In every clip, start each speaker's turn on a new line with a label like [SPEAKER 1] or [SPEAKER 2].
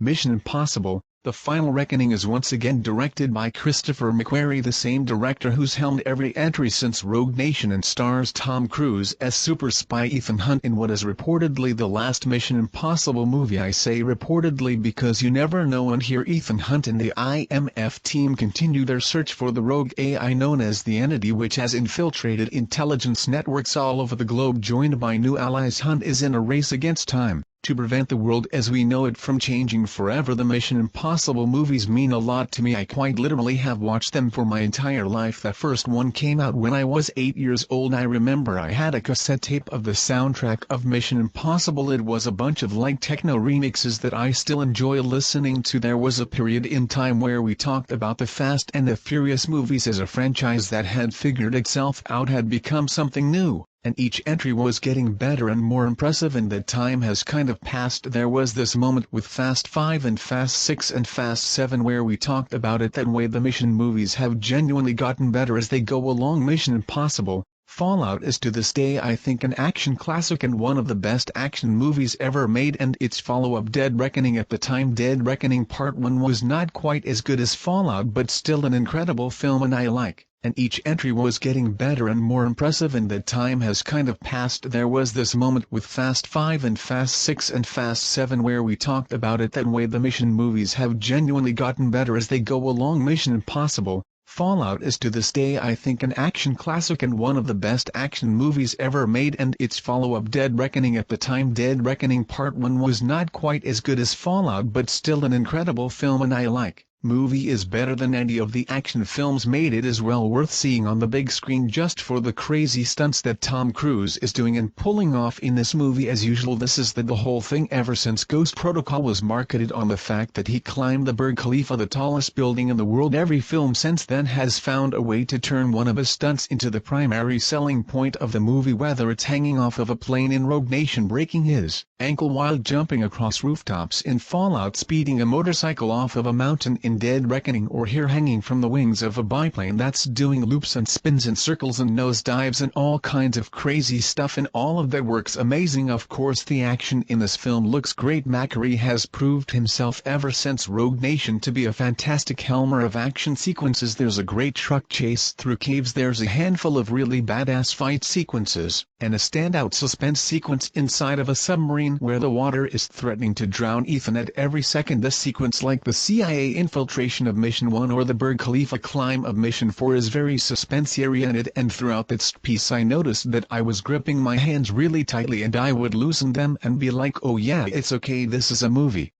[SPEAKER 1] Mission Impossible: The Final Reckoning is once again directed by Christopher McQuarrie, the same director who's helmed every entry since Rogue Nation, and stars Tom Cruise as super spy Ethan Hunt in what is reportedly the last Mission Impossible movie. I say reportedly because you never know, and here Ethan Hunt and the IMF team continue their search for the rogue AI known as the Entity, which has infiltrated intelligence networks all over the globe. Joined by new allies, Hunt is in a race against time to prevent the world as we know it from changing forever. The Mission Impossible movies mean a lot to me. I quite literally have watched them for my entire life. The first one came out when I was 8 years old. I remember I had a cassette tape of the soundtrack of Mission Impossible. It was a bunch of light techno remixes that I still enjoy listening to. There was a period in time where we talked about the Fast and the Furious movies as a franchise that had figured itself out, had become something new, and each entry was getting better and more impressive, and that time has kind of passed. There was this moment with Fast 5 and Fast 6 and Fast 7 where we talked about it that way. The Mission movies have genuinely gotten better as they go along. Mission Impossible: Fallout is to this day, I think, an action classic and one of the best action movies ever made, and its follow-up Dead Reckoning. At the time, Dead Reckoning Part 1 was not quite as good as Fallout, but still an incredible film, and I like, and each entry was getting better and more impressive, and that time has kind of passed. There was this moment with Fast 5 and Fast 6 and Fast 7 where we talked about it that way. The Mission movies have genuinely gotten better as they go along. Mission Impossible: Fallout is to this day, I think, an action classic and one of the best action movies ever made, and its follow-up Dead Reckoning. At the time, Dead Reckoning Part 1 was not quite as good as Fallout, but still an incredible film, and I like. Movie is better than any of the action films made. It is well worth seeing on the big screen just for the crazy stunts that Tom Cruise is doing and pulling off in this movie. As usual, this is the whole thing ever since Ghost Protocol was marketed on the fact that he climbed the Burj Khalifa, the tallest building in the world. Every film since then has found a way to turn one of his stunts into the primary selling point of the movie, whether it's hanging off of a plane in Rogue Nation, breaking his ankle while jumping across rooftops in Fallout, speeding a motorcycle off of a mountain in Dead Reckoning, or here hanging from the wings of a biplane that's doing loops and spins and circles and nose dives and all kinds of crazy stuff, and all of that works amazing. Of course, the action in this film looks great. McQuarrie has proved himself ever since Rogue Nation to be a fantastic helmer of action sequences. There's a great truck chase through caves, there's a handful of really badass fight sequences, and a standout suspense sequence inside of a submarine where the water is threatening to drown Ethan at every second. This sequence, like the CIA infiltration of Mission 1 or the Burj Khalifa climb of Mission 4, is very suspense-oriented, and throughout this piece I noticed that I was gripping my hands really tightly and I would loosen them and be like, oh yeah, it's okay, this is a movie.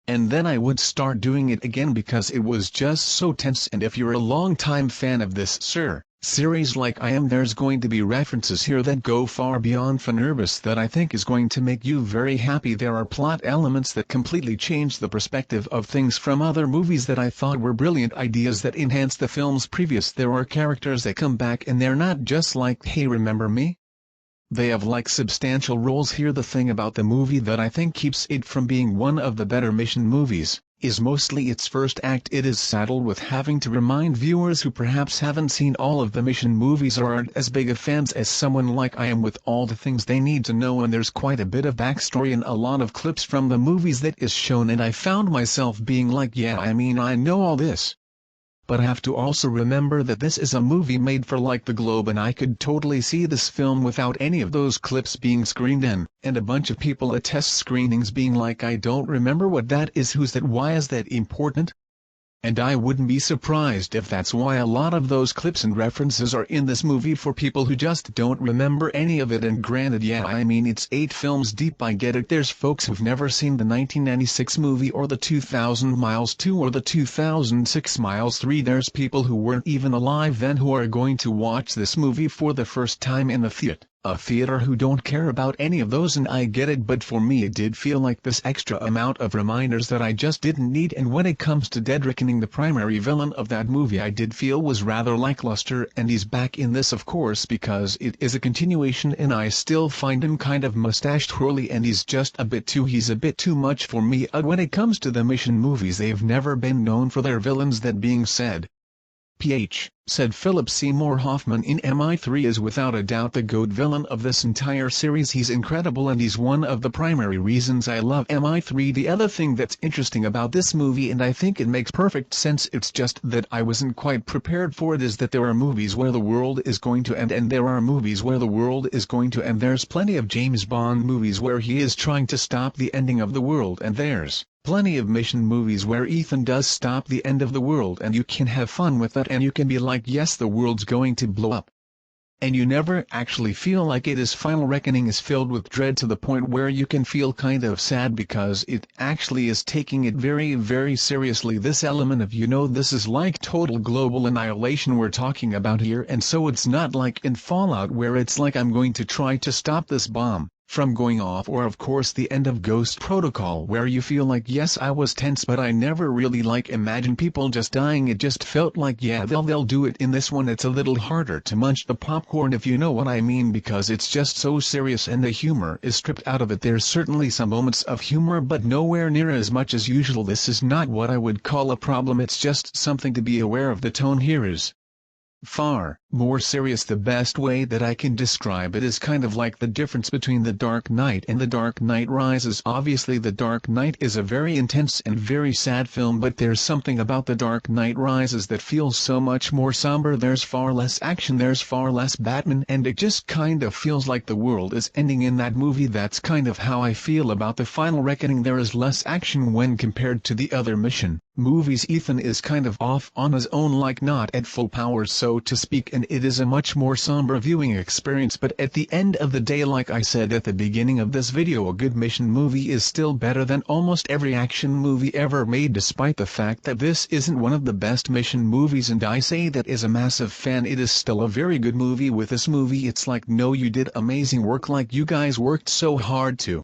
[SPEAKER 1] And then I would start doing it again because it was just so tense. And if you're a long-time fan of this series like I am, there's going to be references here that go far beyond fanservice that I think is going to make you very happy. There are plot elements that completely change the perspective of things from other movies that I thought were brilliant ideas that enhance the film's previous. There are characters that come back and they're not just like, hey, remember me? They have like substantial roles here. The thing about the movie that I think keeps it from being one of the better Mission movies is mostly its first act. It is saddled with having to remind viewers who perhaps haven't seen all of the Mission movies or aren't as big of fans as someone like I am with all the things they need to know, and there's quite a bit of backstory and a lot of clips from the movies that is shown, and I found myself being like, yeah, I mean, I know all this, but I have to also remember that this is a movie made for like the globe, and I could totally see this film without any of those clips being screened in, and a bunch of people at test screenings being like, I don't remember what that is, who's that, why is that important? And I wouldn't be surprised if that's why a lot of those clips and references are in this movie for people who just don't remember any of it. And granted, yeah, I mean, it's 8 films deep, I get it. There's folks who've never seen the 1996 movie or the 2000 Miles 2 or the 2006 Miles 3. There's people who weren't even alive then who are going to watch this movie for the first time in the theater who don't care about any of those, and I get it, but for me it did feel like this extra amount of reminders that I just didn't need. And when it comes to Dead Reckoning, the primary villain of that movie I did feel was rather lackluster, and he's back in this of course because it is a continuation, and I still find him kind of mustache-twirly, and he's a bit too much for me. When it comes to the Mission movies, they've never been known for their villains. That being said, said Philip Seymour Hoffman in MI3 is without a doubt the GOAT villain of this entire series. He's incredible and he's one of the primary reasons I love MI3. The other thing that's interesting about this movie, and I think it makes perfect sense, it's just that I wasn't quite prepared for it, is that there are movies where the world is going to end and there are movies where the world is going to end. There's plenty of James Bond movies where he is trying to stop the ending of the world, and there's plenty of mission movies where Ethan does stop the end of the world, and you can have fun with that and you can be like, yes, the world's going to blow up. And you never actually feel like it is. Final Reckoning is filled with dread to the point where you can feel kind of sad because it actually is taking it very, very seriously. This element of, this is like total global annihilation we're talking about here, and so it's not like in Fallout where it's like I'm going to try to stop this bomb from going off, or of course the end of Ghost Protocol where you feel like, yes, I was tense but I never really imagine people just dying. It just felt like, yeah, they'll do it. In this one it's a little harder to munch the popcorn, if you know what I mean, because it's just so serious and the humor is stripped out of it. There's certainly some moments of humor but nowhere near as much as usual. This is not what I would call a problem, it's just something to be aware of. The tone here is far more serious. The best way that I can describe it is kind of like the difference between The Dark Knight and The Dark Knight Rises. Obviously The Dark Knight is a very intense and very sad film, but there's something about The Dark Knight Rises that feels so much more somber. There's far less action, there's far less Batman, and it just kind of feels like the world is ending in that movie. That's kind of how I feel about The Final Reckoning. There is less action when compared to the other mission movies. Ethan is kind of off on his own, like not at full power so to speak, and it is a much more somber viewing experience. But at the end of the day, like I said at the beginning of this video, a good mission movie is still better than almost every action movie ever made, despite the fact that this isn't one of the best mission movies, and I say that as a massive fan. It is still a very good movie. With this movie it's like, no, you did amazing work, like you guys worked so hard to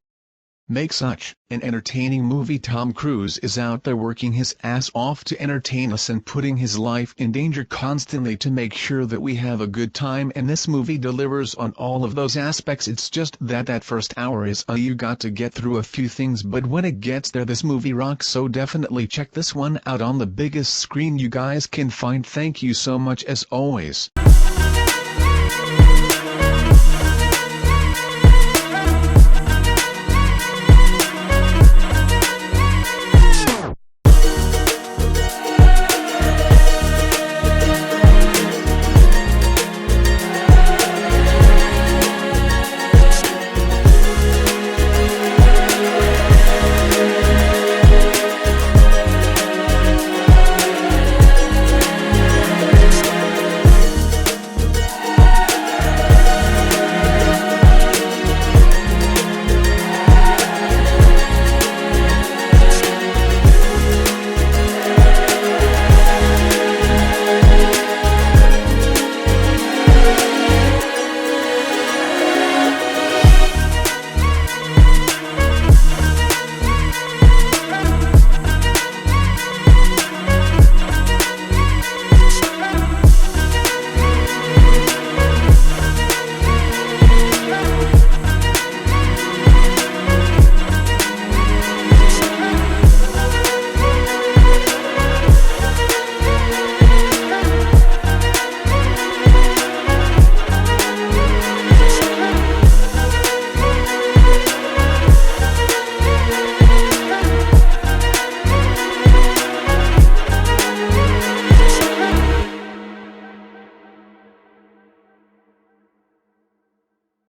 [SPEAKER 1] make such an entertaining movie. Tom Cruise is out there working his ass off to entertain us and putting his life in danger constantly to make sure that we have a good time, and this movie delivers on all of those aspects. It's just that first hour is you got to get through a few things, but when it gets there this movie rocks. So definitely check this one out on the biggest screen you guys can find. Thank you so much as always.